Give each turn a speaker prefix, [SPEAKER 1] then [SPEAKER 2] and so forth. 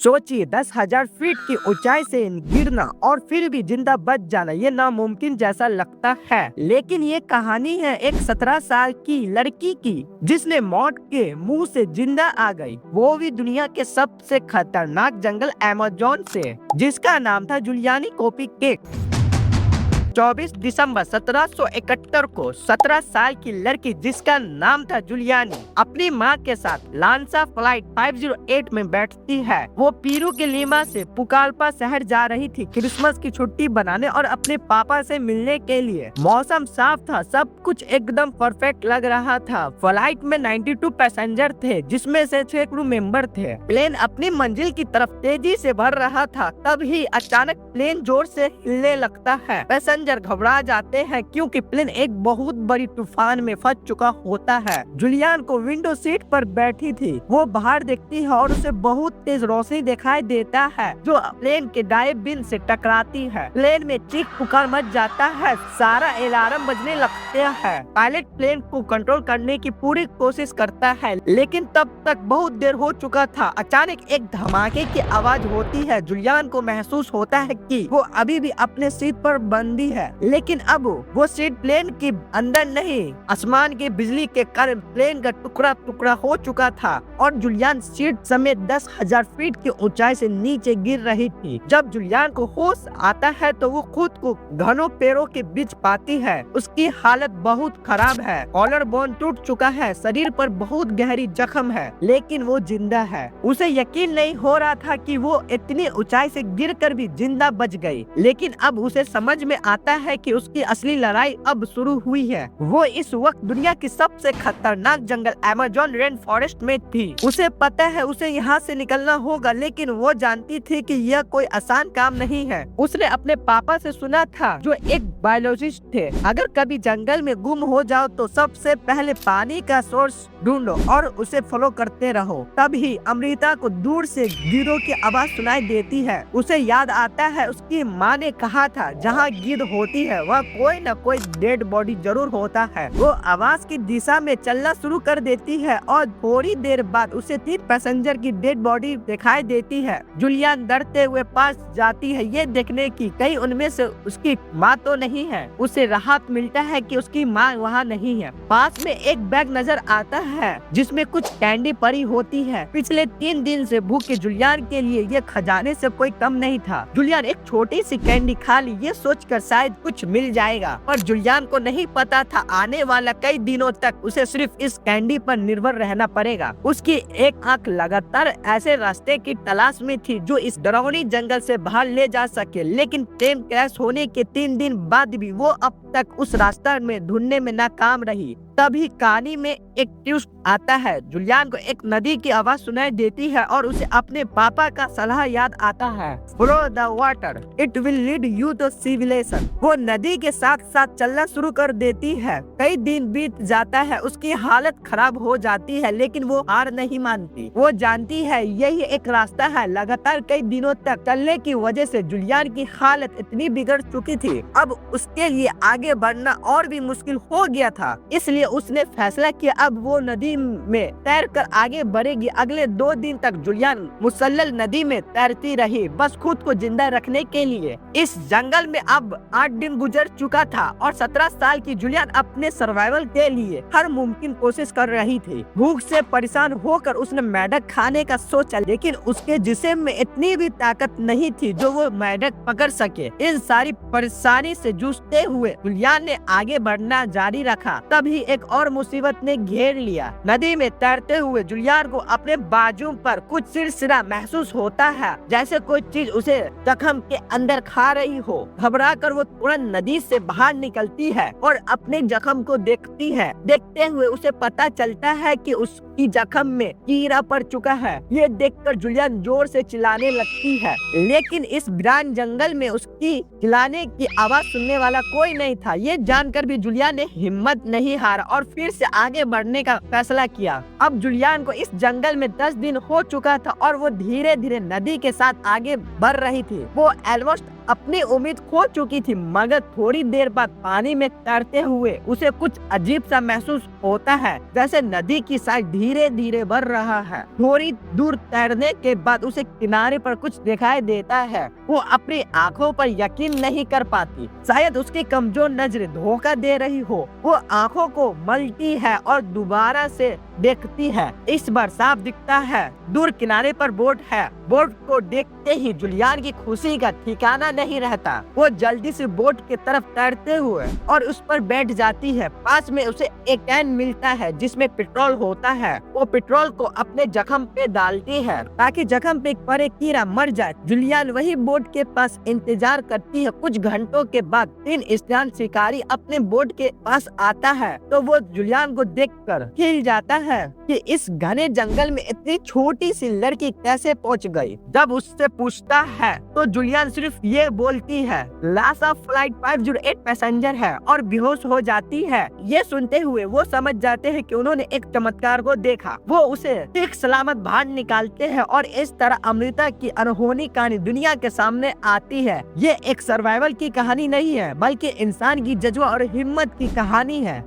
[SPEAKER 1] सोचिए 10,000 फीट की ऊंचाई से गिरना और फिर भी जिंदा बच जाना, ये नामुमकिन जैसा लगता है। लेकिन ये कहानी है एक 17 साल की लड़की की जिसने मौत के मुंह से जिंदा आ गई, वो भी दुनिया के सबसे खतरनाक जंगल अमेज़न से, जिसका नाम था जुलियानी कोपीकेक। 24 दिसंबर 1771 को 17 साल की लड़की जिसका नाम था जुलियानी अपनी मां के साथ लांसा फ्लाइट 508 में बैठती है। वो पीरू के लीमा से पुकाल्पा शहर जा रही थी क्रिसमस की छुट्टी बनाने और अपने पापा से मिलने के लिए। मौसम साफ था, सब कुछ एकदम परफेक्ट लग रहा था। फ्लाइट में 92 पैसेंजर थे, जिसमें से 6 क्रू मेंबर थे। प्लेन अपनी मंजिल की तरफ तेजी से बढ़ रहा था, तभी अचानक प्लेन जोर से हिलने लगता है। पैसेंजर घबरा जाते हैं क्योंकि प्लेन एक बहुत बड़ी तूफान में फंस चुका होता है। जुलियान को विंडो सीट पर बैठी थी, वो बाहर देखती है और उसे बहुत तेज रोशनी दिखाई देता है जो प्लेन के दाएं बिन से टकराती है। प्लेन में चीख पुकार मच जाता है, सारा अलार्म बजने लगता है। पायलट प्लेन को कंट्रोल करने की पूरी कोशिश करता है, लेकिन तब तक बहुत देर हो चुका था। अचानक एक धमाके की आवाज होती है। जुलियान को महसूस होता है कि वो अभी भी अपने सीट पर बंदी है, लेकिन अब वो सीट प्लेन के अंदर नहीं, आसमान की बिजली के कारण प्लेन का टुकड़ा टुकड़ा हो चुका था और जुलियान सीट समेत 10,000 फीट की ऊंचाई से नीचे गिर रही थी। जब जुलियान को होश आता है तो वो खुद को घनों पेड़ों के बीच पाती है। उसकी हालत बहुत खराब है, कॉलर बोन टूट चुका है, शरीर पर बहुत गहरी जख्म है, लेकिन वो जिंदा है। उसे यकीन नहीं हो रहा था कि वो इतनी ऊंचाई से गिरकर भी जिंदा बच गई, लेकिन अब उसे समझ में आता है कि उसकी असली लड़ाई अब शुरू हुई है। वो इस वक्त दुनिया की सबसे खतरनाक जंगल अमेज़न रेन फॉरेस्ट में थी। उसे पता है उसे यहाँ से निकलना होगा, लेकिन वो जानती थी कि यह कोई आसान काम नहीं है। उसने अपने पापा से सुना था जो एक बायोलॉजिस्ट थे, अगर कभी जंगल में गुम हो जाओ तो सबसे पहले पानी का सोर्स ढूंढो और उसे फॉलो करते रहो। तभी अमृता को दूर से गिरोह की आवाज सुनाई देती है। उसे याद आता है उसकी माँ ने कहा था जहाँ गिद्ध होती है वह कोई न कोई डेड बॉडी जरूर होता है। वो आवाज की दिशा में चलना शुरू कर देती है और थोड़ी देर बाद उसे 3 पैसेंजर की डेड बॉडी दिखाई देती है। जुलियान डरते हुए पास जाती है ये देखने की कहीं उनमें से उसकी माँ तो नहीं है। उसे राहत मिलता है कि उसकी माँ वहाँ नहीं है। पास में एक बैग नजर आता है जिसमें कुछ कैंडी पड़ी होती है। पिछले 3 दिन से भूखे जुलियान के लिए ये खजाने से कोई कम नहीं था। जुलियान एक छोटी सी कैंडी खा ली, ये सोचकर शायद कुछ मिल जाएगा, पर जुलियान को नहीं पता था आने वाला कई दिनों तक उसे सिर्फ इस कैंडी पर निर्भर रहना पड़ेगा। उसकी एक आंख लगातार ऐसे रास्ते की तलाश में थी जो इस डरावनी जंगल से बाहर ले जा सके, लेकिन ट्रेन क्रैश होने के 3 दिन बाद भी वो अब तक उस रास्ता में ढूंढने में नाकाम रही। तभी कहानी में एक ट्विस्ट आता है। जुलियान को एक नदी की आवाज सुनाई देती है और उसे अपने पापा का सलाह याद आता है, follow the water, it will lead you to civilisation. वो नदी के साथ साथ चलना शुरू कर देती है। कई दिन बीत जाता है, उसकी हालत खराब हो जाती है, लेकिन वो हार नहीं मानती। वो जानती है यही एक रास्ता है। लगातार कई दिनों तक चलने की वजह से जुलियान की हालत इतनी बिगड़ चुकी थी, अब उसके लिए आगे बढ़ना और भी मुश्किल हो गया था। इसलिए उसने फैसला किया अब वो नदी में तैरकर आगे बढ़ेगी। अगले 2 दिन तक जुलियान मुसल्सल नदी में तैरती रही, बस खुद को जिंदा रखने के लिए। इस जंगल में अब 8 दिन गुजर चुका था और 17 साल की जुलियान अपने सर्वाइवल के लिए हर मुमकिन कोशिश कर रही थी। भूख से परेशान होकर उसने मेढक खाने का सोचा, लेकिन उसके जिस्म में इतनी भी ताकत नहीं थी जो वो मेढक पकड़ सके। इन सारी परेशानी से जूझते हुए जुलियान ने आगे बढ़ना जारी रखा। तभी एक और मुसीबत ने घेर लिया। नदी में तैरते हुए जुलियान को अपने बाजू पर कुछ सिरसिरा महसूस होता है, जैसे कोई चीज उसे जख्म के अंदर खा रही हो। घबरा कर वो तुरंत नदी से बाहर निकलती है और अपने जख्म को देखती है। देखते हुए उसे पता चलता है कि उसकी जख्म में कीड़ा पड़ चुका है। ये देखकर जुलियान जोर से चिल्लाने लगती है, लेकिन इस वीरान जंगल में उसकी चिल्लाने की आवाज सुनने वाला कोई नहीं था। ये जानकर भी जुलियान ने हिम्मत नहीं हारा और फिर से आगे बढ़ने का फैसला किया। अब जुलियान को इस जंगल में 10 दिन हो चुका था और वो धीरे धीरे नदी के साथ आगे बढ़ रही थी। वो ऑलमोस्ट अपनी उम्मीद खो चुकी थी, मगर थोड़ी देर बाद पानी में तैरते हुए उसे कुछ अजीब सा महसूस होता है, जैसे नदी की साइज धीरे धीरे बढ़ रहा है। थोड़ी दूर तैरने के बाद उसे किनारे पर कुछ दिखाई देता है। वो अपनी आंखों पर यकीन नहीं कर पाती, शायद उसकी कमजोर नजर धोखा दे रही हो। वो आंखों को मलती है और दोबारा से देखती है। इस बार साफ दिखता है, दूर किनारे पर बोट है। बोट को देखते ही जुलियन की खुशी का ठिकाना नहीं रहता। वो जल्दी से बोट की तरफ तैरते हुए और उस पर बैठ जाती है। पास में उसे एक कैन मिलता है जिसमें पेट्रोल होता है। वो पेट्रोल को अपने जख्म पे डालती है ताकि जख्म पे पड़े कीड़ा मर जाए। जुलियन वही बोट के पास इंतजार करती है। कुछ घंटों के बाद 3 स्टैंड शिकारी अपने बोट के पास आता है तो वो जुलियन को देखकर हिल जाता है कि इस घने जंगल में इतनी छोटी सी लड़की कैसे पहुंच गई। जब उससे पूछता है तो जुलियन सिर्फ ये बोलती है, लास्ट ऑफ फ्लाइट 508 पैसेंजर है, और बेहोश हो जाती है। ये सुनते हुए वो समझ जाते हैं कि उन्होंने एक चमत्कार को देखा। वो उसे ठीक सलामत बाहर निकालते हैं और इस तरह अमृता की अनहोनी कहानी दुनिया के सामने आती है। ये एक सर्वाइवल की कहानी नहीं है, बल्कि इंसान की जज्बा और हिम्मत की कहानी है।